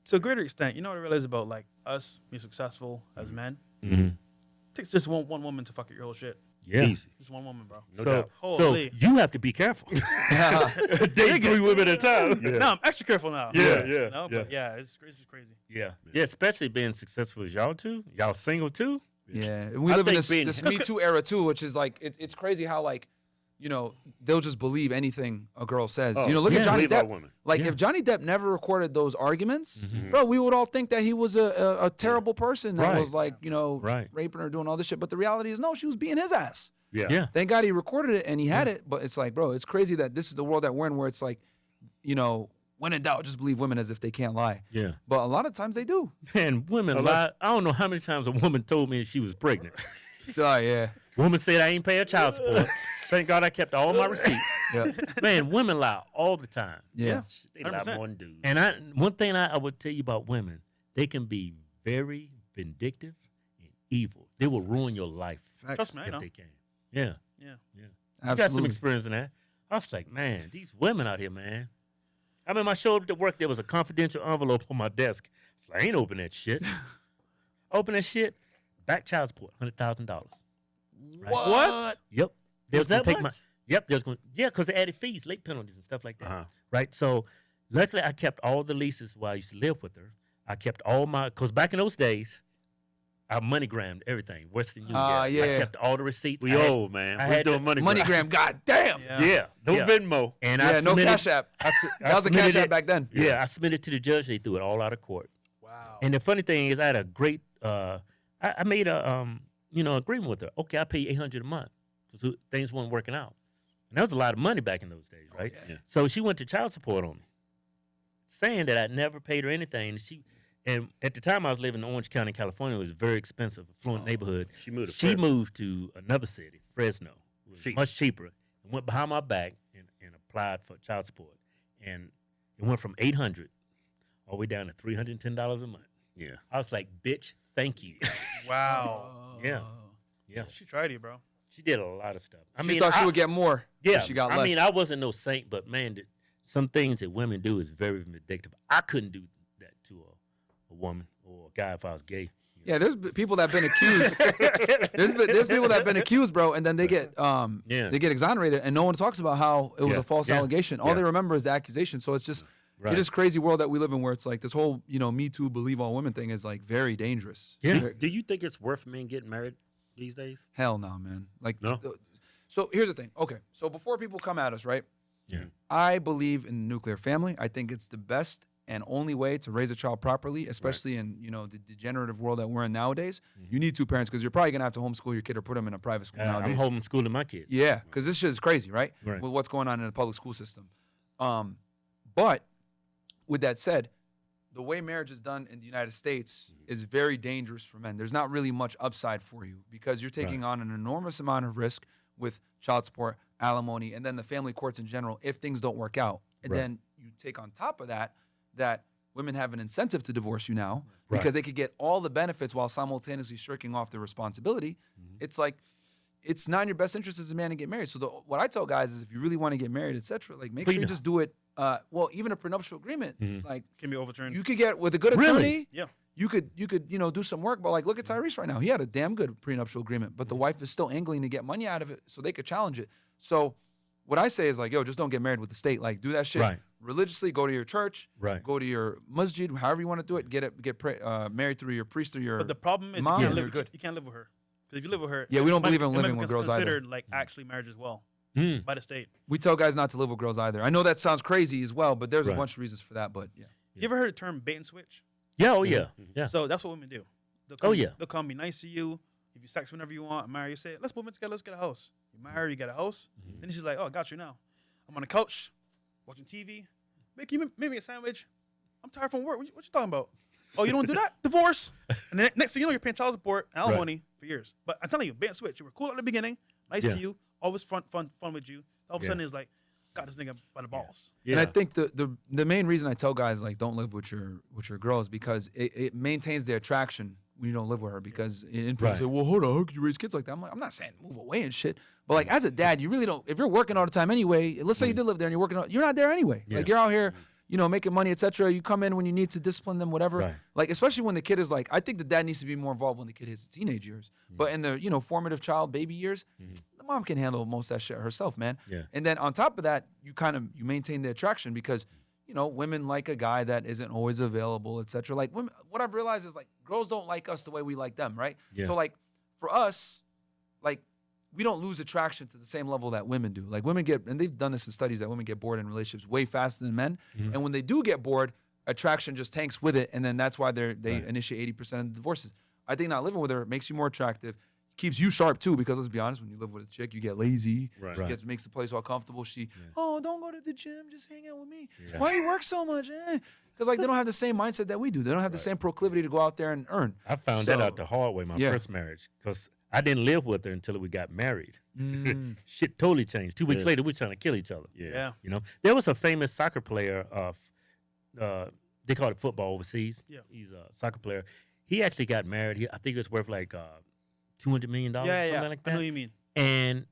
to a greater extent, you know what I realize about like us being successful as men? Mm-hmm. It takes just one woman to fuck your whole shit. Yeah. Easy. Just one woman, bro. No so, doubt. so Holy. you have to be careful. Date 3 women at a time. Yeah. No, I'm extra careful now. Yeah, You know? But yeah, it's just crazy. Yeah. Yeah, especially being successful as y'all two. Y'all single too. Yeah, and we I live in think being- this Me Too era too, which is like it's crazy how like, you know, they'll just believe anything a girl says. Oh, You know, look yeah. at Johnny Believe all Depp. women. Like Yeah. if Johnny Depp never recorded those arguments, bro, we would all think that he was a terrible person that Right. was like, you know, Right. raping her, doing all this shit. But the reality is, no, she was being his ass. Yeah. Yeah. Thank God he recorded it and he had it. But it's like, bro, it's crazy that this is the world that we're in, where it's like, you know, when in doubt, just believe women as if they can't lie. Yeah. But a lot of times they do. And women lie. I don't know how many times a woman told me she was pregnant. Oh yeah, Woman said I ain't pay her child support. Thank God I kept all my receipts. yeah, Man, women lie all the time. yeah. They lie 100%. more than dudes. And one thing I would tell you about women, they can be very vindictive and evil. They will ruin your life Facts. Trust me, I if know. they can. Yeah. Yeah. I got some Absolutely. experience in that. I was like, man, these women out here, man. I mean, I showed up to work. There was a confidential envelope on my desk. So I ain't open that shit. Open that shit. Back child support, $100,000. Right? What? Yep. They was that gonna take much? because they added fees, late penalties, and stuff like that. Uh-huh. Right. So luckily, I kept all the leases while I used to live with her. I kept all my, because back in those days, I money-grammed everything. Western Union. I yeah. kept all the receipts. We I had- old, man. I We're had doing to- money. MoneyGram, goddamn. Yeah. No Yeah. Venmo. And Yeah, I no submitted, Cash App. I That was a submitted Cash App it- back then. Yeah, I submitted to the judge. They threw it all out of court. Wow. And the funny thing is, I had a great. I made a agreement with her. Okay, I pay you $800 a month because things weren't working out, and that was a lot of money back in those days, right? Yeah. So she went to child support on me, saying that I never paid her anything. And at the time I was living in Orange County, California. It was a very expensive, affluent neighborhood. She moved to She Fresno. moved to another city, Fresno. It was Cheap. much cheaper. And went behind my back and applied for child support. And it went from $800 all the way down to $310 a month. Yeah. I was like, bitch, thank you. Wow. Yeah. Yeah. She tried you, bro. She did a lot of stuff. I She mean, thought she would get more. yeah, but she got I less. mean, I wasn't no saint, but man, some things that women do is very vindictive. I couldn't do that to a woman or a guy if I was gay. Yeah, there's people that have been accused. there's people that have been accused, bro, and then they get they get exonerated, and no one talks about how it was Yeah, a false yeah, allegation. All yeah. they remember is the accusation. So it's just Right. it is crazy world that we live in, where it's like this whole Me Too, believe all women thing is like very dangerous. Yeah. Do you think it's worth men getting married these days? Hell no, man. Like No? So here's the thing. Okay, so before people come at us, right? Yeah. I believe in the nuclear family. I think it's the best and only way to raise a child properly, especially in the degenerative world that we're in nowadays. You need two parents because you're probably gonna have to homeschool your kid or put them in a private school I'm nowadays. homeschooling my kid. Yeah, because this shit is crazy, right? Right. With what's going on in the public school system. But with that said, the way marriage is done in the United States is very dangerous for men. There's not really much upside for you because you're taking on an enormous amount of risk with child support, alimony, and then the family courts in general if things don't work out. And Right. then you take on top of that women have an incentive to divorce you now Right. because they could get all the benefits while simultaneously shirking off their responsibility. It's like it's not in your best interest as a man to get married. So what I tell guys is if you really want to get married, etc., like make sure you Prenup. just do it. Well, even a prenuptial agreement, like Can be overturned. you could get with a good Really? attorney. Yeah. You could do some work, but like look at Tyrese right now. He had a damn good prenuptial agreement, but the wife is still angling to get money out of it so they could challenge it. So what I say is like, yo, just don't get married with the state. Like do that shit Right. religiously. Go to your church. Right. Go to your masjid, however you want to do it. Get married through your priest or your. But the problem is Mom, you can't you're live. good. You can't live with her. Because if you live with her, Yeah, we don't it might- believe in it might living be with girls either. considered like actually marriage as well by the state. We tell guys not to live with girls either. I know that sounds crazy as well, but there's a Right. bunch of reasons for that. But yeah. You ever heard the term bait and switch? Yeah. Oh yeah. Yeah. So that's what women do. They'll Oh, come, yeah. They'll come be nice to you. Give you sex whenever you want. Marry you. Say, let's move in together. Let's get a house. You marry her. You get a house. Then she's like, oh, I got you now. I'm on the couch watching TV. Make me a sandwich. I'm tired from work. What you talking about? Oh, you don't do that? Divorce. And then next thing you know, you're paying child support and alimony for years. But I'm telling you, bait and switch. You were cool at the beginning, nice Yeah. to you, always fun with you. All of a Yeah. sudden, it's like, got this nigga by the balls. Yeah. And I think the main reason I tell guys like don't live with your girl is because it maintains the attraction when you don't live with her. Because in people Right. say, well, hold on, how can you raise kids like that? I'm not saying move away and shit, but like as a dad, you really don't. If you're working all the time anyway, let's say you did live there and you're working, you're not there anyway. Yeah. Like you're out here, making money, etc. You come in when you need to discipline them, whatever. Right. Like, especially when the kid is like, I think the dad needs to be more involved when the kid hits the teenage years. But in the, formative child baby years, the mom can handle most of that shit herself, man. Yeah. And then on top of that, you maintain the attraction because, women like a guy that isn't always available, etc. Like, women, what I've realized is like girls don't like us the way we like them, right? Yeah. So like for us, like, we don't lose attraction to the same level that women do. Like women get, and they've done this in studies, that women get bored in relationships way faster than men. And when they do get bored, attraction just tanks with it. And then that's why they initiate 80% of the divorces. I think not living with her makes you more attractive, keeps you sharp too, because let's be honest, when you live with a chick, you get lazy. Right. She makes the place all comfortable. Oh, don't go to the gym, just hang out with me. Why do you work so much? Because like they don't have the same mindset that we do. They don't have the same proclivity to go out there and earn. I found that out the hard way, my first marriage, because I didn't live with her until we got married. Shit totally changed. 2 weeks later, we were trying to kill each other. Yeah. There was a famous soccer player. They call it football overseas. Yeah. He's a soccer player. He actually got married. I think it was worth like $200 million, something like that. I know what you mean. And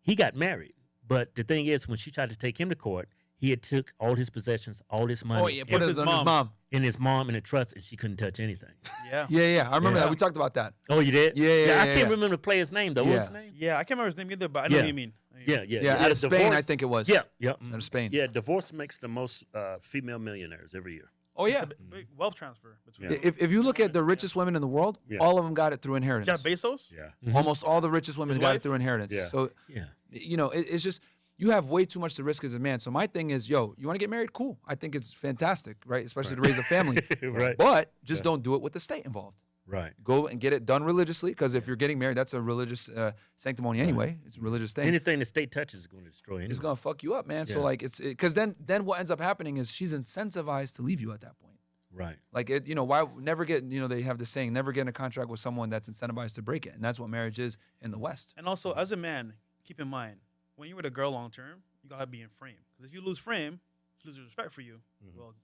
he got married. But the thing is, when she tried to take him to court, he had took all his possessions, all his money. Oh, yeah, put it on his mom. And his mom in a trust, and she couldn't touch anything. Yeah. Yeah. I remember Yeah. that. We talked about that. Oh, you did? Yeah, I can't remember the player's name, though. Yeah. What's his name? Yeah, I can't remember his name either, but I know what you mean. Yeah, out of Spain, divorce- I think it was. Yeah. Out of Spain. Yeah, divorce makes the most female millionaires every year. Oh, yeah. It's a big wealth transfer between. Yeah. If you look at the richest women in the world, Yeah. all of them got it through inheritance. Jeff Bezos. Yeah. Almost all the richest women His got it wife? through inheritance. Yeah. So, Yeah. it's just, you have way too much to risk as a man. So my thing is, you want to get married? Cool. I think it's fantastic, right? Especially to raise a family. Right. But just don't do it with the state involved. Right. Go and get it done religiously, because if you're getting married, that's a religious sanctimony anyway. It's a religious thing. Anything the state touches is going to destroy It's anything. gonna fuck you up, man. So Yeah. like because then what ends up happening is she's incentivized to leave you at that point. Right. Like why never get they have the saying, never get in a contract with someone that's incentivized to break it, and that's what marriage is in the West. And also, as a man, keep in mind, when you're with a girl long term, you gotta be in frame. Because if you lose frame, she loses respect for you. Well,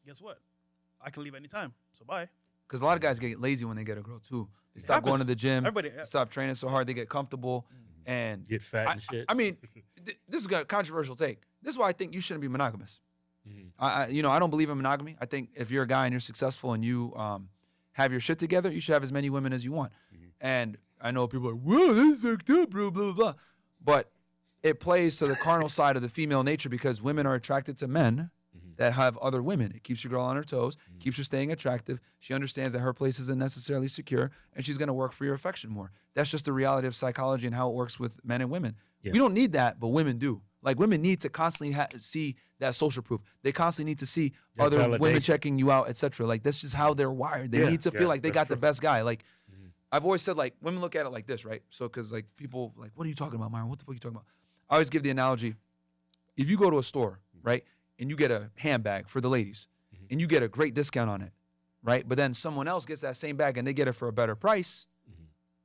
guess what? I can leave anytime. So bye. Because a lot of guys get lazy when they get a girl too. They stop happens. going to the gym, Everybody- stop training so hard, they get comfortable, and Get fat and shit. I mean, this is a controversial take. This is why I think you shouldn't be monogamous. I don't believe in monogamy. I think if you're a guy and you're successful and you have your shit together, you should have as many women as you want. And I know people are like, whoa, this is fucked up, bro, blah, blah, blah. But it plays to the carnal side of the female nature, because women are attracted to men that have other women. It keeps your girl on her toes, keeps her staying attractive. She understands that her place isn't necessarily secure, and she's going to work for your affection more. That's just the reality of psychology and how it works with men and women. Yeah. We don't need that, but women do. Like, women need to constantly see that social proof. They constantly need to see That other women validation. checking you out, etc. Like, that's just how they're wired. They Yeah, need to feel like they that's got the true. best guy. Like, I've always said, like, women look at it like this, right? So, because, like, people, like, what are you talking about, Myron? What the fuck are you talking about? I always give the analogy. If you go to a store, right, and you get a handbag for the ladies, and you get a great discount on it, right? But then someone else gets that same bag and they get it for a better price,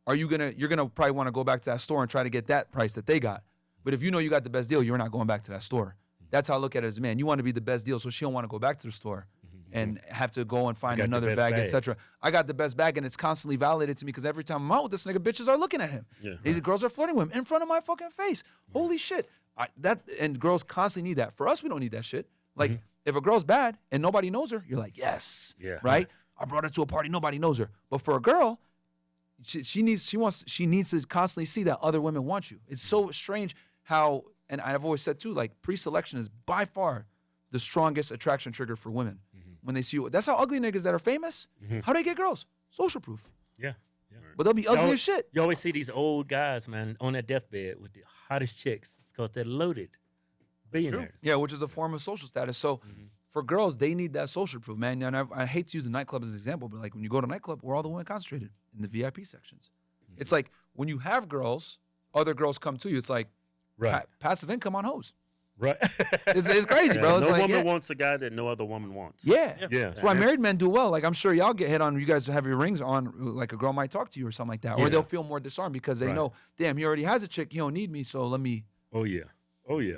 you're gonna probably want to go back to that store and try to get that price that they got. But if you know you got the best deal, you're not going back to that store. That's how I look at it as a man. You want to be the best deal, so she don't want to go back to the store and have to go and find got the another best bag, bag. etc. I got the best bag, and it's constantly validated to me, because every time I'm out with this nigga, bitches are looking at him. Yeah. The girls are flirting with him in front of my fucking face. Holy shit. And girls constantly need that. For us, we don't need that shit. Like, if a girl's bad and nobody knows her, you're like, yes. Yeah. Right? I brought her to a party, nobody knows her. But for a girl, she needs to constantly see that other women want you. It's so strange how, and I've always said too, like, pre-selection is by far the strongest attraction trigger for women. When they see you, that's how ugly niggas that are famous, how they get girls? Social proof. Yeah. But they'll be ugly Y'all- as shit. You always see these old guys, man, on their deathbed with the hottest chicks. It's because they're loaded. Billionaires. Yeah, which is a form of social status. So for girls, they need that social proof, man. And I hate to use the nightclub as an example, but like when you go to a nightclub, where all the women concentrated in the VIP sections. It's like when you have girls, other girls come to you. It's like Right. passive income on hoes. Right. It's crazy, bro. It's no like, woman yeah. wants a guy that no other woman wants. Yeah. Yeah. That's why married men do well. Like, I'm sure y'all get hit on. You guys have your rings on. Like, a girl might talk to you or something like that, or Yeah. they'll feel more disarmed because they Right. know, damn, he already has a chick. He don't need me, so let me. Oh, yeah. Oh, yeah.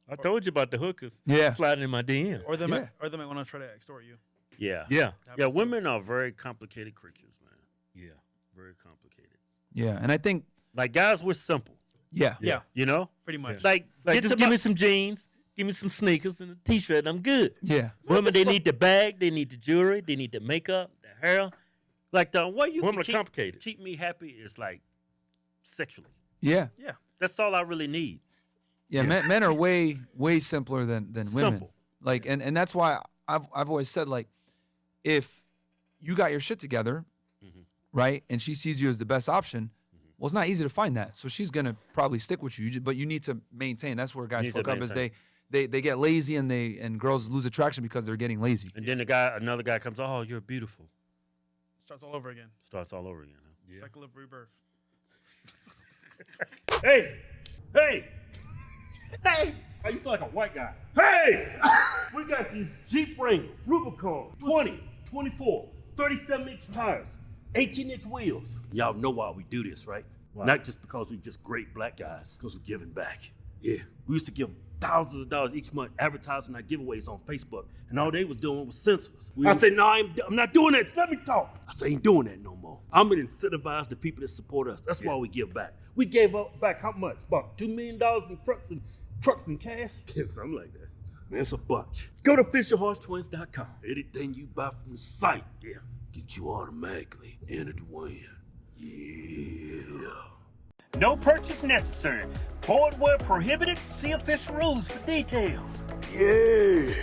I told you about the hookers Yeah. sliding in my DM. Or they Yeah. might want to try to extort you. Yeah. Yeah. Yeah, women are very complicated creatures, man. Yeah. Very complicated. Yeah, and I think, Like, guys, we're simple. yeah, Yeah. You know? Pretty much. Like Like, get just to give my- me some jeans, Give me some sneakers and a t-shirt, and I'm good. Yeah. Women, they need the bag, they need the jewelry, they need the makeup, the hair. Like the way you Women can are complicated. keep me happy is like sexually. Yeah. Yeah. That's all I really need. Yeah, men are way simpler than women. Simple. Like, and that's why I've always said, like, if you got your shit together, right, and she sees you as the best option, well, it's not easy to find that. So she's gonna probably stick with you, but you need to maintain. That's where guys Need fuck to up is maintain. they get lazy and girls lose attraction because they're getting lazy. And then another guy comes, oh, you're beautiful. Starts all over again. Starts all over again. Huh? Cycle of rebirth. Hey! Hey! Hey! I used to like a white guy. Hey! We got these Jeep Wrangler, Rubicon, 20, 24, 37-inch tires, 18-inch wheels. Y'all know why we do this, right? Why? Not just because we're just great black guys, because we're giving back. Yeah, we used to give thousands of dollars each month advertising our giveaways on Facebook, and all they was doing was censors. I said, no, I'm not doing that. Let me talk. I said, I ain't doing that no more. I'm gonna incentivize the people that support us. That's why we give back. We gave back how much? About $2 million in trucks and cash? Yeah, something like that. Man, it's a bunch. Go to officialhodgetwins.com. Anything you buy from the site, get you automatically entered to win. Yeah. No purchase necessary. Forward wear prohibited. See official rules for details. Yeah.